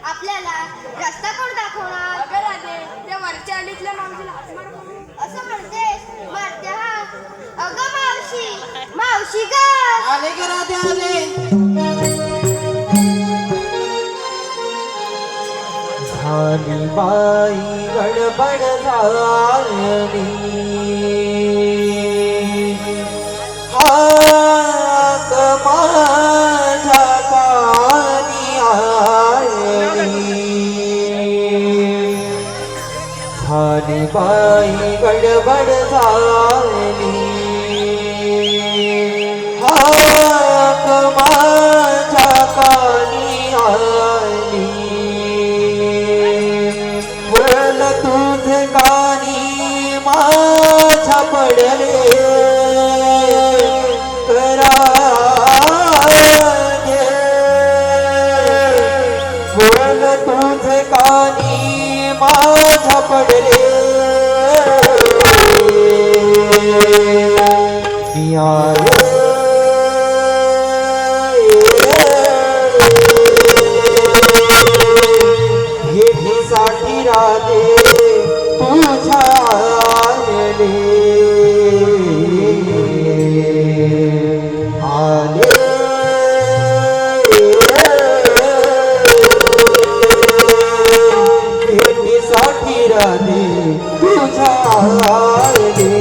आपल्याला रस्ता कोण दाखवणार? अगं राधे, त्या वरच्या अडीतल्या मावशीला हाक मार बघू. असं म्हणतेस? मारते हा. अगं मावशी, मावशी ग. आले का राधे आले? झाली बाई गडबड झाली, हाक माझ्या कानी आली. झाली बाई गडबड झाली, हाक माझ्या कानी आली. वळ तुझे कानी माझ्या पडले, करागे. वळ तुझे कानी माझ्या पडले, साठी राधे तुझ्या आले. आले साठी राधे तुझ्या आले.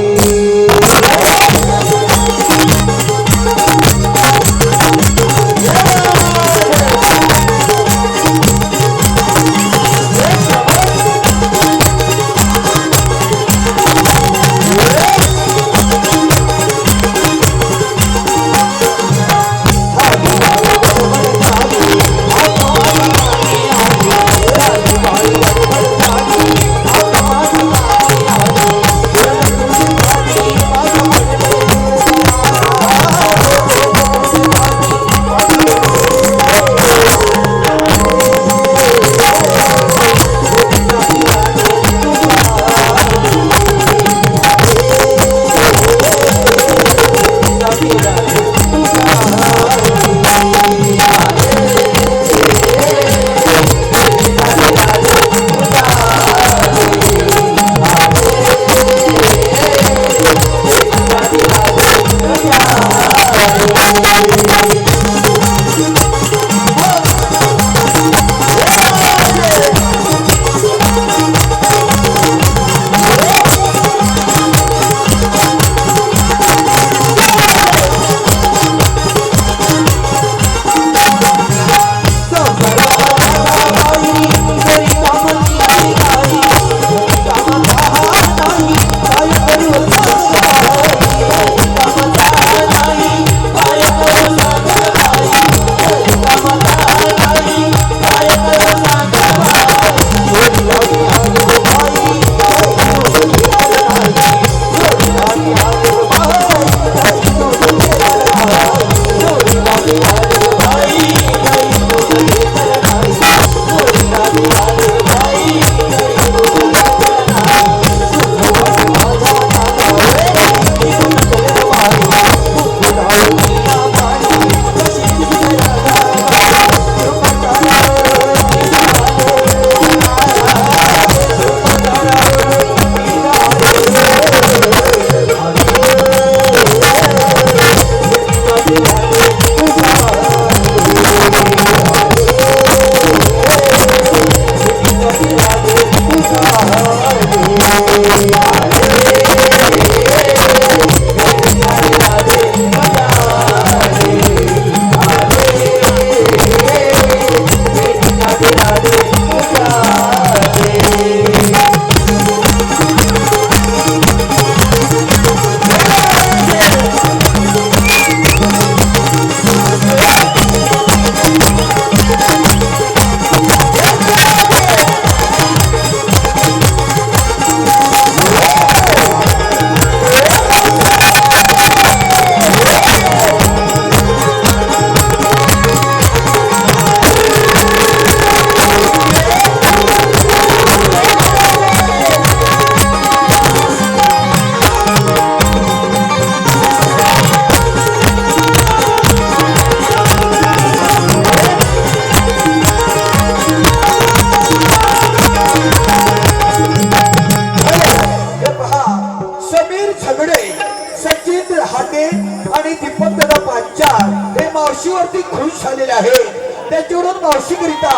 मावशी खुश झालेल्या आहे. त्याच्यावरून मावशीकरिता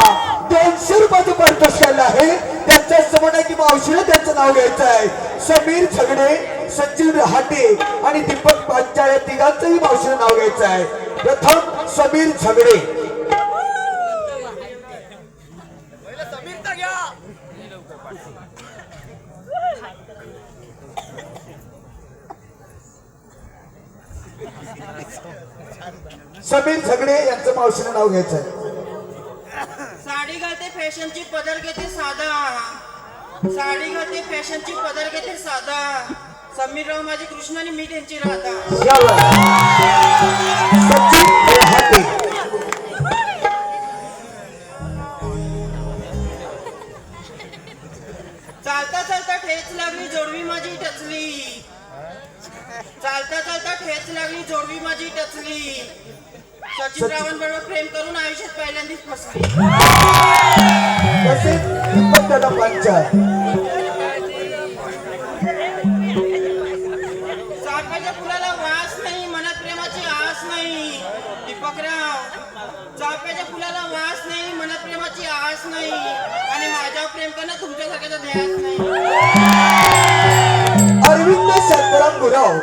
200 रुपयाचं पारितोषिक आलं आहे. त्यांचा समोर आहे की मावशीला त्यांचं नाव घ्यायचं आहे. समीर झगडे, सचिन रहाटे आणि दीपक पांचाळ या तिघांचंही मावशीला नाव घ्यायचं आहे. प्रथम समीर झगडे. समीर झगडे यांचं मावशीला नाव घ्यायचं आहे. साडी घालते फॅशनची पदर घेते साधा. साडी घालते फॅशनची पदर घेते साधा. समीरराव माझे कृष्ण आणि मी त्यांची राधा. यावर सचिन रहाटे. चालता चालता ठेच लागली जोडवी माझी टचली. चालता चालता ठेच लागली जोडवी माझी टचली. सचिन रावांबरोबर प्रेम करून आयुष्यात पहिल्यांदाच फसली. तसेच दीपक दादा पांचाळ. चाफ्याच्या फुलाला वास नाही, मनात प्रेमाची आस नाही. दीपकराव, चाफ्याच्या फुलाला वास नाही, मनात प्रेमाची आस नाही आणि माझ्यावर प्रेम करणं तुमच्यासारख्याचा ध्यास नाही. अरविंद शांताराम गुराव.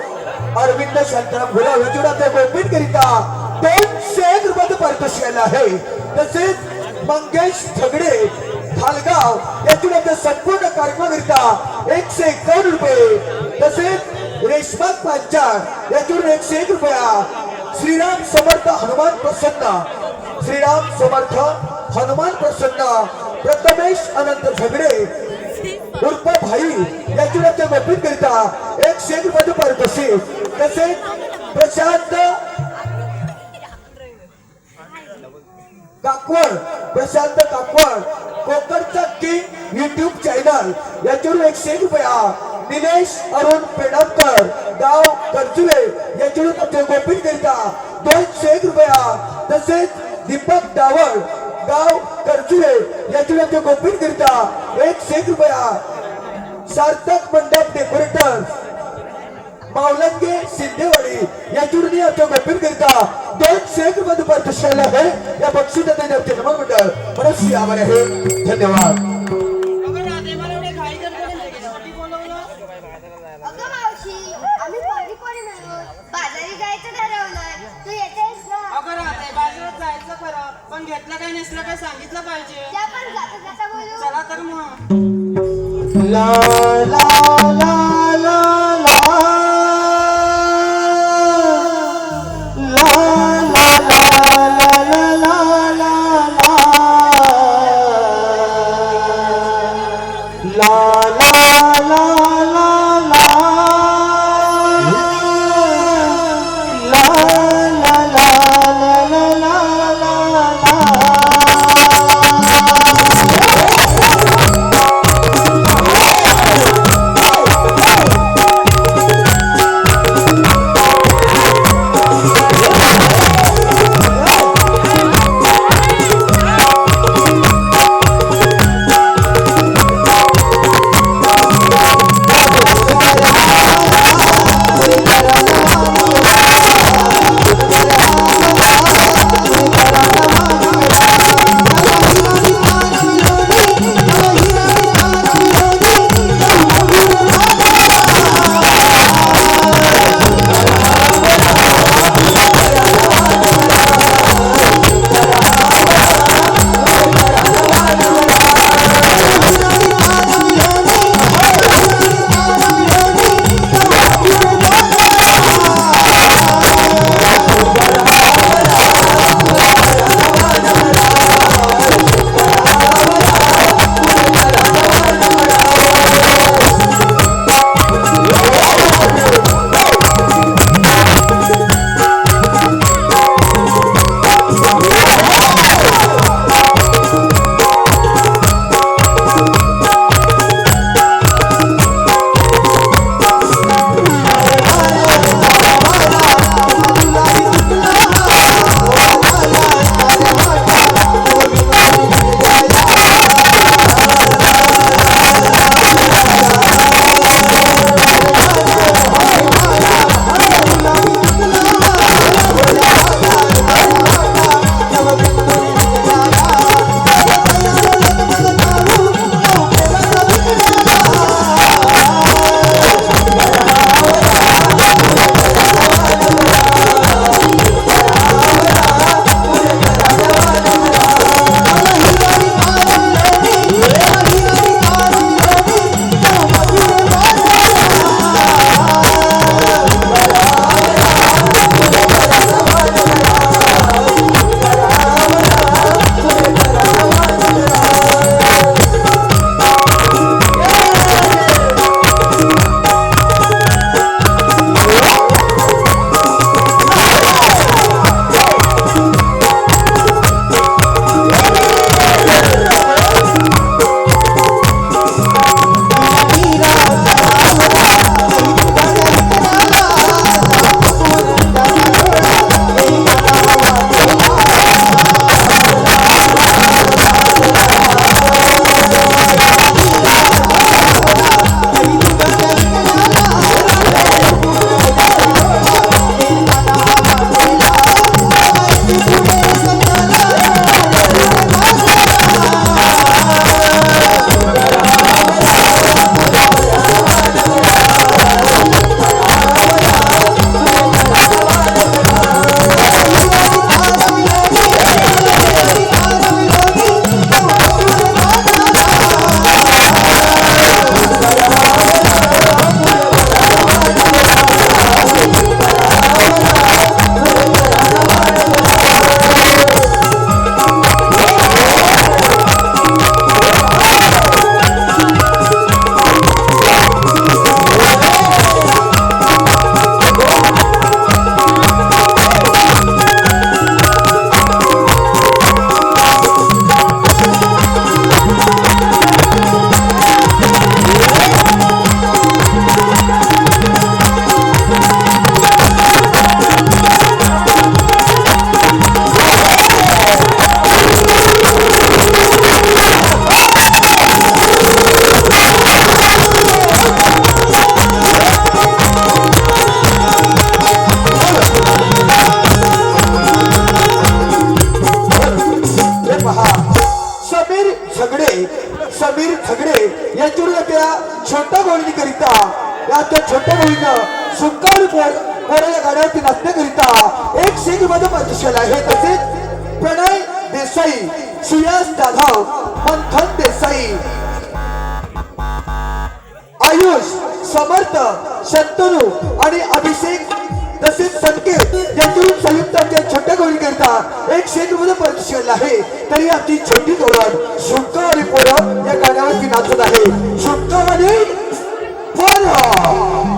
अरविंद शांताराम गुराव यांच्या गोपीत करिता 201 रुपयाचं पारितोषिक आलं आहे. तसेच मंगेश झगडे खालगाव याच्या संपूर्ण कार्यक्रमाकरिता 151 रुपये. तसेच रेश्मा पांचाळ याच्यावरून 101 रुपया. श्रीराम समर्थ हनुमान प्रसन्न. श्रीराम समर्थ हनुमान प्रसन्न. प्रथमेश अनंत झगडे उर्फ भाई याच्या गोपीत करिता 101 रुपयाचं पारितोषिक. तसेच प्रशांत काकवड. प्रशांत काकवड कोकणचा किंग युट्यूब चॅनल याच्यावरून 101 रुपया. निलेश अरुण पेडणकर गाव करजुले याच्यावरून आपल्या गोपीत करिता 201 रुपया. तसेच दीपक डावळ गाव करजुले याच्यावरून आपल्या गोपीत करिता 101 रुपया. सार्थक मंडप डेकोरेटर मावलंगे सिंधेवाडी याच्यावरून आपल्या गोपीत करिता 201 रुपये पारितोषिक आलं आहे. या बक्षीसदाते नमन मंडळ मनस्वी आभार आहे. धन्यवाद. अगं राधे, मला एवढे घाई करतो कशासाठी बोलवलं? अगं मावशी, आम्ही पोरी मिळून बाजारी जायचं ठरवलं. तू येतेस ना? अगं राधे, बाजारात जायचं खरं, पण घेतलं काही नसलं काय सांगितलं पाहिजे. त्या पण जाता जाता बोलू. चला तर मग. ला ला ला ला ला समीर झगडे यांच्याकडून त्या छोट्या गोळणी करिता या त्या छोट्या गोळीनं सुंकार पोराच्या गाड्यावरती नाचण्याकरिता एक शेक मध्ये पारितोषिक आहे. तसेच प्रणय देसाई, सुयास जाधव, मंथन देसाई, आयुष, समर्थ, शंतनू आणि अभिषेक तसेच संकेत यांच्याकडून संयुक्त आमच्या छोट्या गोळी करता एक शेक मध्ये पारितोषिक आहे. तरी आमची छोटी गौरव शुंका आणि पोरं या गाण्यावरती नाचत आहे. शुंका आणि पोरं.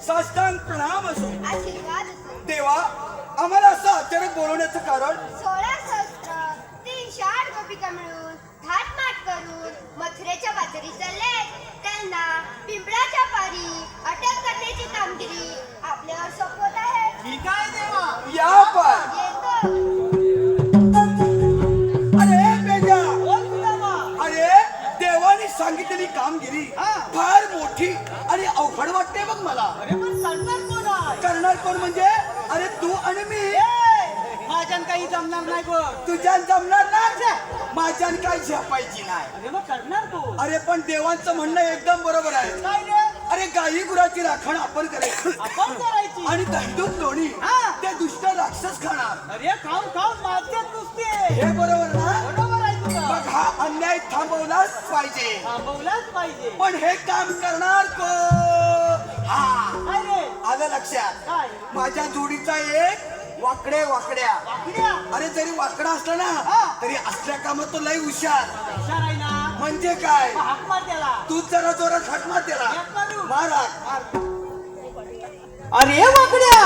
साष्टांग प्रणाम असो. आशीर्वाद असो. देवा आम्हाला असं अचानक बोलवण्याचं कारण 16 सहस्त्र 308 गोपिका मिळून थाटमाट करून मथुरेच्या बाजारी चालले. त्यांना पिंपळाच्या पारी अटक करण्याची कामगिरी आपल्यावर सोपवत आहे. ठीक आहे देवा. या पण येतो. अरे बेजा, बोल सुदामा. अरे देवाने सांगितलेली कामगिरी फार मोठी आणि अवघड वाटते बघ मला. अरे पण करणार कोण आहे? करणार कोण म्हणजे अरे तू आणि मी. माझ्यान काही जमणार नाही बघ. तुझ्यान जमणार ना, माझ्यान काही झेपायची नाही. अरे मग करणार तू. अरे पण देवांचं म्हणणं एकदम बरोबर आहे. काय रे? अरे गायी गुराची राखण आपण करायची आपण करायची. आणि दंडूक लोणी ते दुष्ट राक्षस खाणार. अरे खाऊन खाऊन माझ्यात नुसते. हे बरोबर ना. बरोबर आहे तुझं. मग हा अन्याय थांबवलाच पाहिजे. थांबवलाच पाहिजे. पण हे काम करणार कोण? हा काय रे? आलं लक्षात. काय? माझ्या जोडीचा एक वाकड्या वाकड्या. अरे जरी वाकडा असला ना तरी असल्या कामात तो लय हुशार. हुशार आहे ना. म्हणजे काय? मग हाक मार त्याला. तू जरा जोरात हात मार त्याला. हाक मारू. मार हाक. अरे वाकड्या,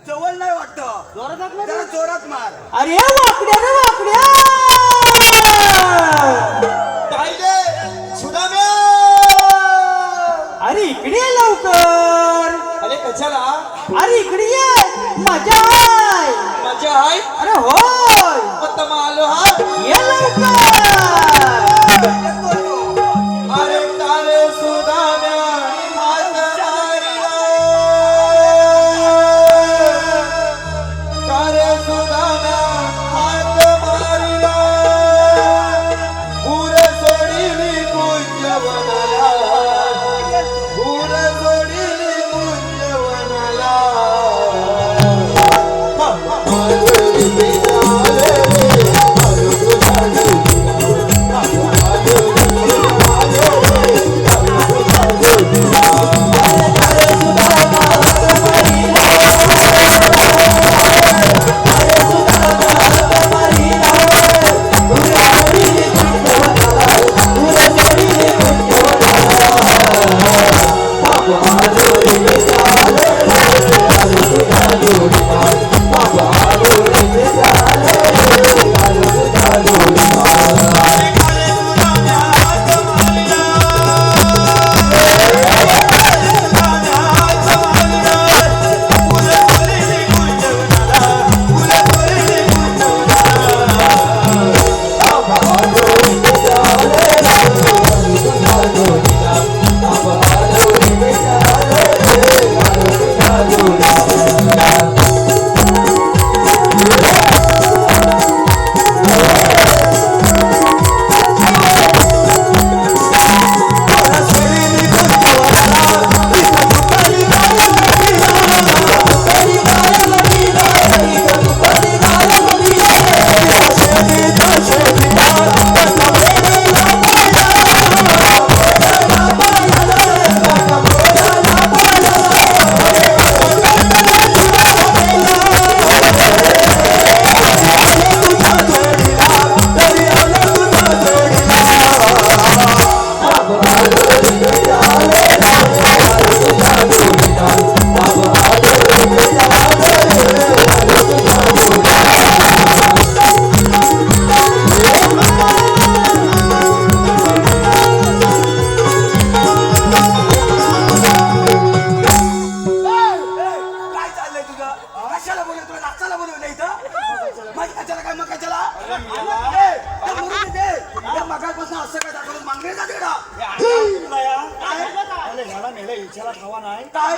जवळ नाही वाटत जरा जोरात मार अरे वाकड्या रे वाकड्या सुदाम्या अरे इकडे ये लवकर अरे कशाला अरे इकडे ये मजा आहे मजा आहे अरे होय मग आलो हा ये लवकर अरे तारे सुदाम्या हात मारिला तारे सुदाम्या हात मारिला पूर सोडिली कुंजवनाला पूर सोडिली कुंजवनाला माधुरी बिनाले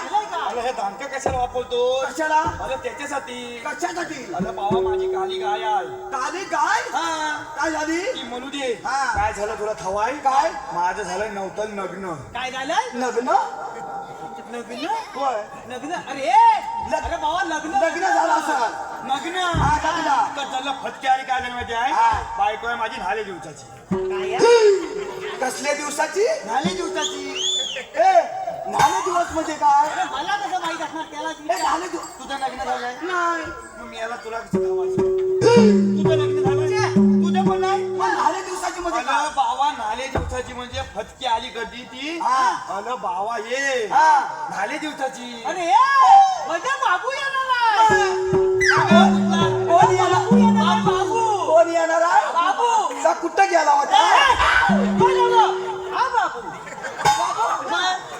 कशाला वापरतो कशाला अरे त्याच्यासाठी कशासाठी अरे बाबा माझी काली गाय आहे काली गाय हा काय झाली ती म्हणू दे हा. काय झालं तुला ठवाय काय माझं झालं नवतल नग्न काय झालं लग्न लग्न होय लग्न अरे बाबा लग्न लग्न झालं असं नग्न हा, लग्न. तर झालं फटके आणि काय झालं माहिती आहे हा. बायको आहे माझी नाले दिवसाची कसल्या दिवसाची नाले दिवसाची ए नाले दिवस म्हणजे काय मला कसं माहित असणार त्याला ए, नाले दिवस तुझं लग्न झालंय नाही मग मी याला तुला कसं लावायचं? तुझं लग्न झालंय तुझं पण नाही पण नाले दिवसाची म्हणजे काय अलं बावा नाले दिवसाची म्हणजे फटकी आली कधी ती हा. अलं बावा ये हा. नाले दिवसाची अरे माझा बाबू येणार आहे. कोण येणार बाबू कोण येणार आहे बाबू का कुठं गेला होता हा बाबू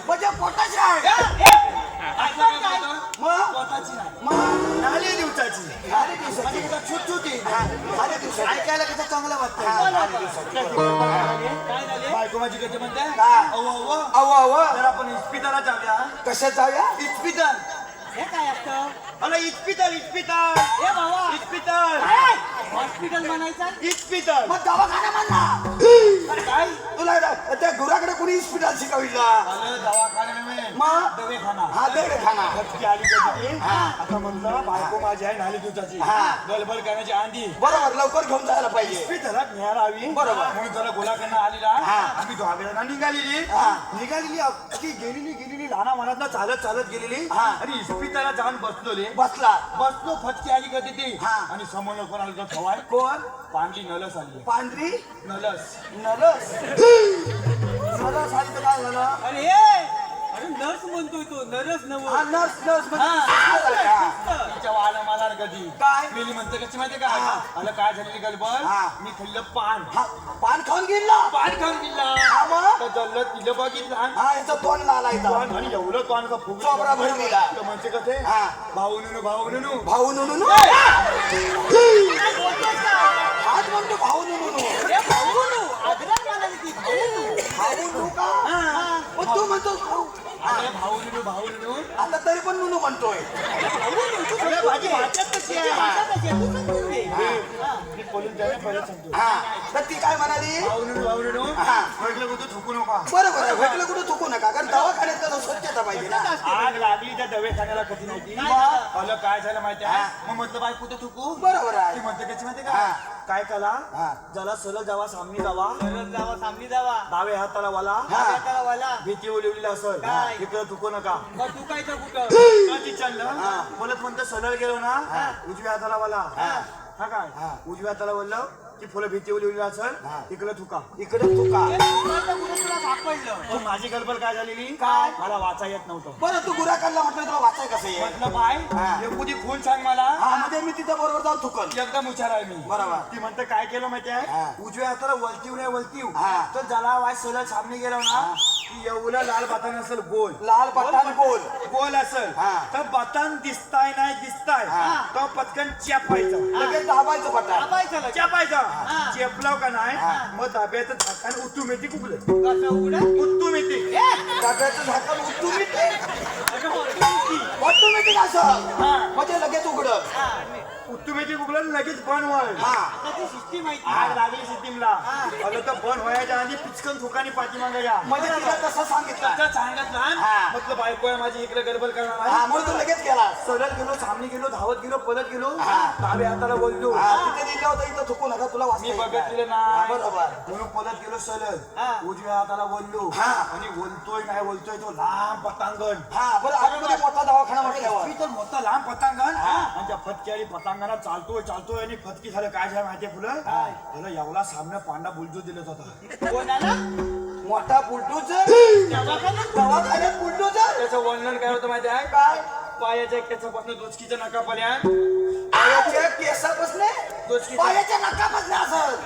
म्हणजे पोटाची आहे असं काय बोलतो? मग स्वतःची नाही मग नाले दिवसाची नाले दिवसाची म्हणजे कसं छुटछुटी नाले दिवसाची ऐकायला कसं चांगलं वाटतं काय झाले बायको माझी कधी म्हणते काय? अव्वा अव अव तर आपण इस्पितळात जाऊया कशात जाऊया इस्पितळ हे काय असतं अला इस्पितळ हे बाबा इस्पितळ हॉस्पिटल म्हणायचं इस्पितळ मग दवाखाना म्हणला काय तुला त्या गुराकडे कोणी हॉस्पिटल शिकविला आलं दवाखाना नव्हे मग दवाखाना हा दवाखाना फटकी आली कधी आता म्हणलं बायको माझी आहे नाली दिवसाची हा. गलबल करण्याची आंधी बरोबर लवकर घेऊन जायला पाहिजे इस्पितळात न्यायला हवी बरोबर. म्हणून त्याला गोलाकडनं आलेला हा. आम्ही दोघांना निघालेली हा. निघालेली अख्खी गेलेली लहाना मनात चालत चालत गेलेली हा. आणि इस्पितळात जाऊन बसलोले बसला बसलो फटकी आली कधी ती हा. आणि समोर कोण आलं तर खवाय कोण पांढरी नलस आली पांढरी नलस नलस नलस आली तर काय झालं अरे अरे नर्स म्हणतोय तो नरस नव हा नर्स नर्स तिच्या वाला मला कधी काय? मेली म्हणते कशी माहितीये का आलं काय झालेली गडबड हा. मी खाल्लं पान हा, पान खाऊन गेला पान खाऊन गेला हा मग? तर जल्लं तिला बघितलं हा याचा तोंड लाला इथं. आणि एवढं तो आणखा फुग चोपडा भरलेला. म्हणजे कसे हा. भाऊ नुनू भाऊ नुनू हाच म्हणतो भाऊ नुनू भाऊ नुनू का मग तू म्हणतो भाऊ. भाऊ नुनू आता तरी पण नुनू म्हणतोय मी पोलीस जाणे पहिलं सांगतो हा तर ती काय म्हणाली भाऊ नुनू हा. म्हटलं कुठं थुकू नका बरोबर आहे भेटलं कुठं थुकू नका कारण दवाखान्यात कसं स्वच्छता पाहिजे ना आग लागली त्या दवाखान्याला कधी नाही आलं काय झालं माहिती आहे मग म्हटलं बाय कुठं थुकू बरोबर आहे ती म्हणते कशी माहिती हा. का काय कला हा. ज्याला सरळ जावा सामनी जावा सामनी जावा डावे हाताला वाला हाताला वाला भीती ओलिवलेली असेल काय? इकडं थुकू नका मग तू काय तर कुठं कधी चाललं बोलत म्हणतं सरळ गेलो ना उजव्या हाताला वाला हा काय उजव्या हाताला बोललं की फुलं भीती ओलिवलेली असेल इकडं थुका इकडे तुका तुला सापडलं पण माझी गडबड काय झालेली काय? मला वाचा येत नव्हतं बरं तू गुराकांना म्हटलं तुला वाचाय कसं आहे म्हटलं बाय हा. एकुदी खून सांग मला हा म्हणजे मी तिथं बरोबर जाऊन थुकल एकदम हुशार आहे मी बरोबर. ती म्हणते काय केलं माहिती हा. आहे उजव्या हाताला वलतीव नाही वलतीव हा. तर ज्याला वाय सरळ सामने गेलो ना की एवढं लाल बातान असेल गोल लाल बटाण गोल गोल असेल हा. तर बातान दिसताय नाही दिसताय तर पटकन चेपायचं लगेच दाबायचं बटाण चेपायचं चेपलाव का नाही मग दाब्याचं झाकण ऑटोमॅटिक उघडलं कसं उघडं ऑटोमॅटिक डब्याचं झाकण ऑटोमॅटिक असं म्हणजे लगेच उघडत ऑटोमॅटिक उघडलं लगेच बंद व्हाय हा सिस्टीम आग लागली सिस्टीमला आलं तर बंद व्हायच्या आधी पिचकन थुकानी पाठीमागायच्या म्हणजे तिला तसं सांगितलं तर सांगत ना हा. म्हटलं बायको आहे माझी इकडे गडबड करणार हा आहे म्हणून तू लगेच गेला सरळ गेलो सामने गेलो धावत गेलो पलट गेलो हा. डाव्या हाताला बोललो हा तिथे लिहिलं होतं इथं थुकू नका तुला मी वाचता बघितलेलं हा, नाही बरोबर म्हणून पलट गेलो सरळ हा. उजव्या हाताला बोललो हा. आणि बोलतोय नाही बोलतोय तो लांब पतांगण हा बरं आतमध्ये मोठा दवाखाना म्हटल्यावर मी तर मोठा लांब पतांगण आणि त्या फटकी आणि पतांगणात चालतोय आणि फटकी झालं काय झालं माहितीये फुलं त्याला एवढा सामना पांडा बुलजो दिलत होता कोणाला मोठा बुलडोजर दवाखान्यात बुलडोजर त्याचं वर्णन काय होतं माहिती आहे काय पायाच्या केसापासून दोचकीच्या नकापर्यंत पायाच्या केसापासून दोचकीच्या पायाच्या नकापासून असं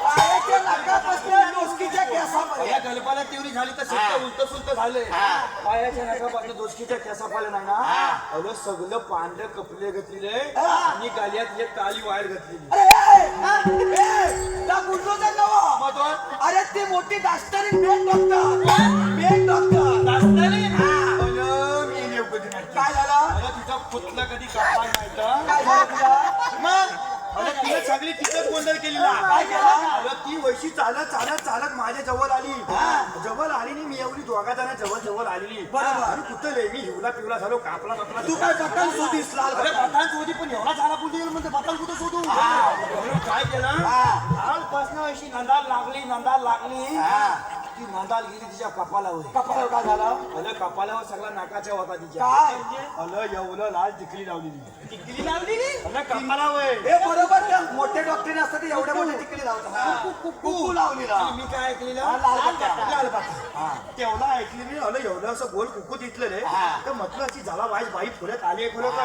पायाच्या नकापासून डोसकीच्या केसापर्यंत या गलपाला तेवढी झाली तर सुद्धा उलट सुलट झाले पायाच्या नकापासून दोचकीच्या केसापाला नाही ना अगं सगळं पांढरं कपडे घातलेले आणि गाल्यात एक काळी वायर घातलेली अरे त्या बुलडोजर नवा मग तो अरे ती मोठी डॉक्टर मेन डॉक्टर काय झालं तिचा पुतला कधी कपाळ नाही काय झालं तुला मग अरे तिने सगळी तिथंच गोंधळ केलेला काय केलं? अरे ती वैशी चालत चालत चालत माझ्या जवळ आली जवळ आली नाही मी एवढी दोघा जण जवळ आलेली बरोबर. आणि कुठं रे मी हिवला पिवला झालो कापला तू काय बटन शोधीस लाल अरे बटन बटान शोधी पण एवढा झाला पुढे म्हणजे बटान कुठं शोधू म्हणून काय केलं कालपासनं अशी नंदाल लागली ती नंदाल गेली तिच्या कपालावर कपाळ काय झालं अलं कपालावर सगळा नाकाच्या होता तिच्या काय अलं एवढं लाल टिकली लावलेली टिकली लावलेली अलं कपालावर हे बरोबर त्या मोठे डॉक्टर असतात ते एवढ्या मोठ्या टिकली लावतात कुकू लावलेला आणि मी काय ऐकलेलं लाल बट्टा. लाल बट्टा. तेवढा ऐकलेली अलं एवढं असं गोल कुकू दिसलं रे तर म्हटलं अशी झाला वाईट बाई फुलत आली फुलत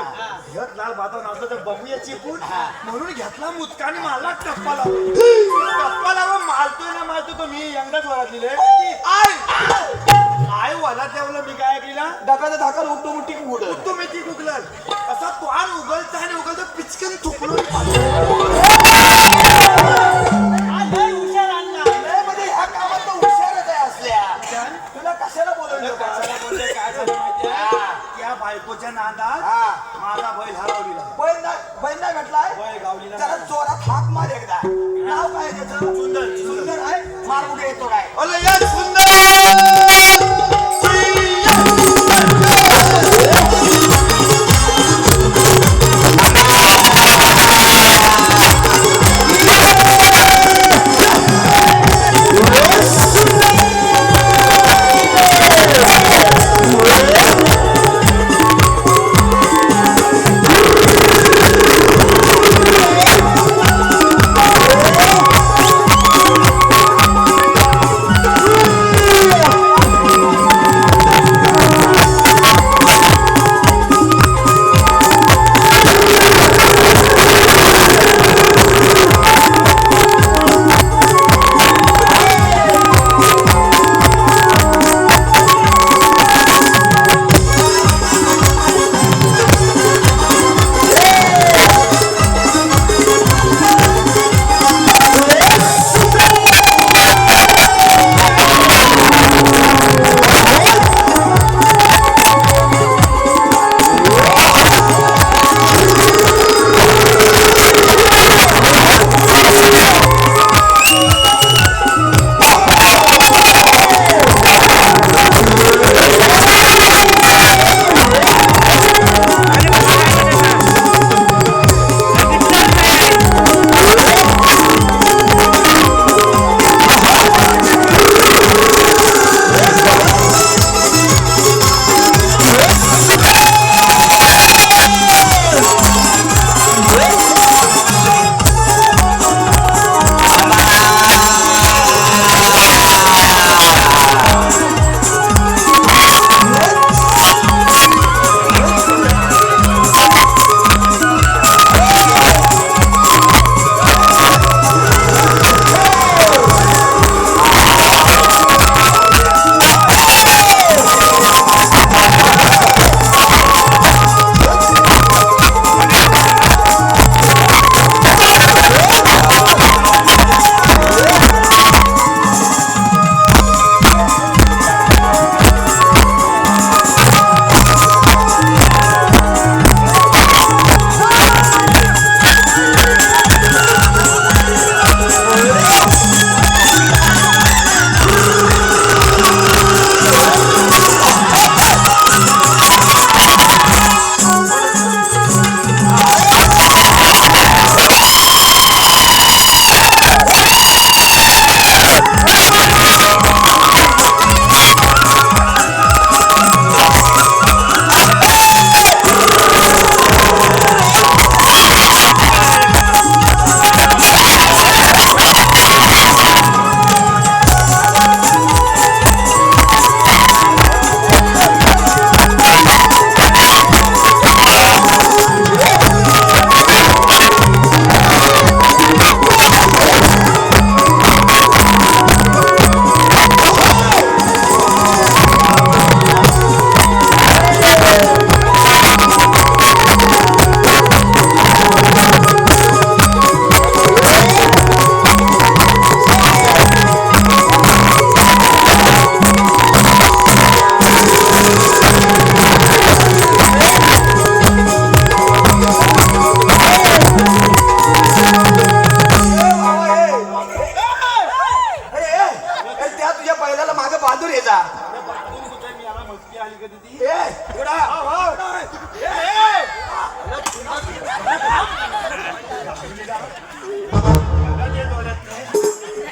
घेत लाल बाता नाचलं तर बघूया चिपून म्हणून घेतला मुतकाने मारला टप्पा लावून मारतोय तो मी यंगच वरातली रे आय वाला तेवढं मी काय ऐकलेला डब्याचं झाकण उठतो उडत तुम्ही ती गुगलर असा तोंड उगलता आणि उगलता पिचकन थुकलो हुशार आणला म्हणजे ह्या कामात तर हुशारच आहे असल्या तुला कशाला बोलवलं कशाला बोलतोय काय झालं माहितीये त्या बायकोच्या नांदात माझा बैल हरवलेला बैल नाही भेटलाय बैल गावलीला जरा जोरात हाक मार एकदा नाव काय त्याचं सुंदर आहे मार कुठे येतो काय अरे या सुंदर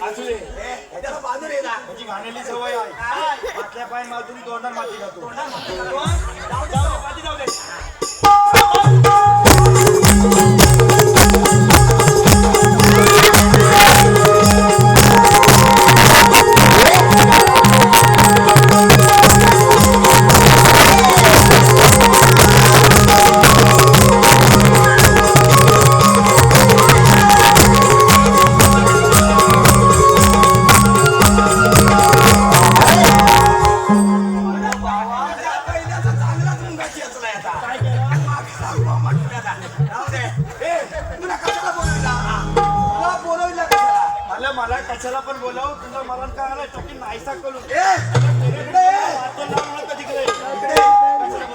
असले त्याला बांधून ये ना म्हणजे घाणेली सवय आहे पातल्या पाय मातून तोंडात माती खातो माती जाऊ दे पहिल्याचा चांगलाच मुंगाची असलाय आता मागे सांगू म्हटलं आता. राहू दे. तुला कशाला बोलवला तुला बोलवला कशाला मला कशाला पण बोलाव तुझा मला काय आला टोकी नाहीसा करू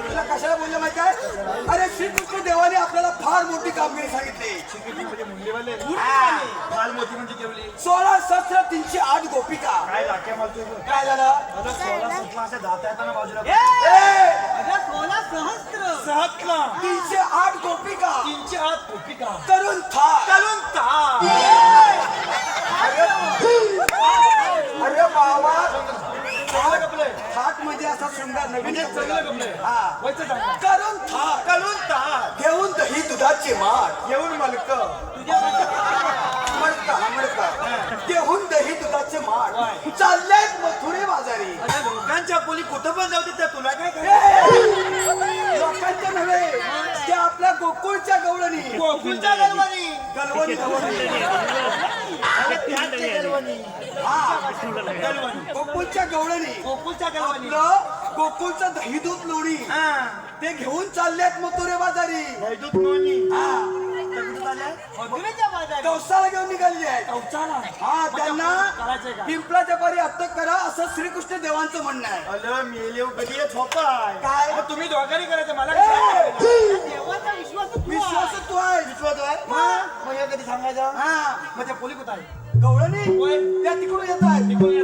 तुला कशाला बोललं माहिती आहे अरे श्रीकृष्ण देवाने आपल्याला फार मोठी कामगिरी सांगितली फार मोठी म्हणजे केवली 16 सहस्त्र 308 गोपिका काय लाट्या मारतोय काय झालं 16 17 असे जाता येताना बाजूला सहस्त्र 308 गोपिका 308 गोपिका करून था अरे बाबा थाट म्हणजे असा शृंगार नवीन करून था घेऊन दही दुधाची माठ घेऊन मलक घेऊन दही दुधाचे माठ चाललेत मथुरे बाजारी लोकांच्या पोली कुठं पण जाऊ त्या तुला काय लोकांच्या नव्हे त्या आपल्या गोकुळच्या गवळणी गलवणी गोकुळच्या गवळणी गोकुळचं दही दूध लोणी ते घेऊन चाललेत मथुरे बाजारी कौसाला घेऊन निघाले हा त्यांना पिंपळाच्या पारी अटक करा असं श्रीकृष्ण देवांचं म्हणणं आहे मेलेव कधी काय तुम्ही दोघांनी करायचं मला विश्वास तू आहे मग कधी सांगायचं हा म्हणजे पोली कुठं आहे गवळणी त्या तिकडून येत आहे